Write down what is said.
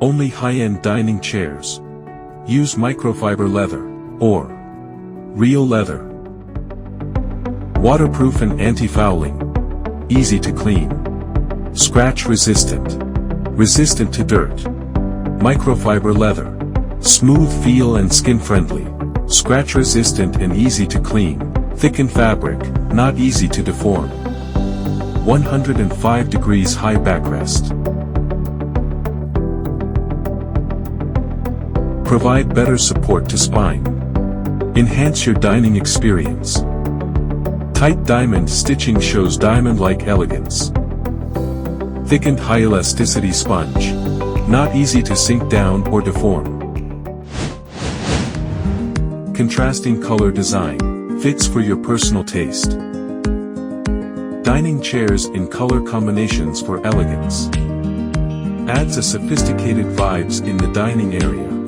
Only high-end dining chairs. Use microfiber leather, or real leather. Waterproof and anti-fouling. Easy to clean. Scratch resistant. Resistant to dirt. Microfiber leather. Smooth feel and skin friendly. Scratch resistant and easy to clean. Thickened fabric, not easy to deform. 105 degrees high backrest. Provide better support to spine. Enhance your dining experience. Tight diamond stitching shows diamond-like elegance. Thickened high elasticity sponge. Not easy to sink down or deform. Contrasting color design. Fits for your personal taste. Dining chairs in color combinations for elegance. Adds a sophisticated vibes in the dining area.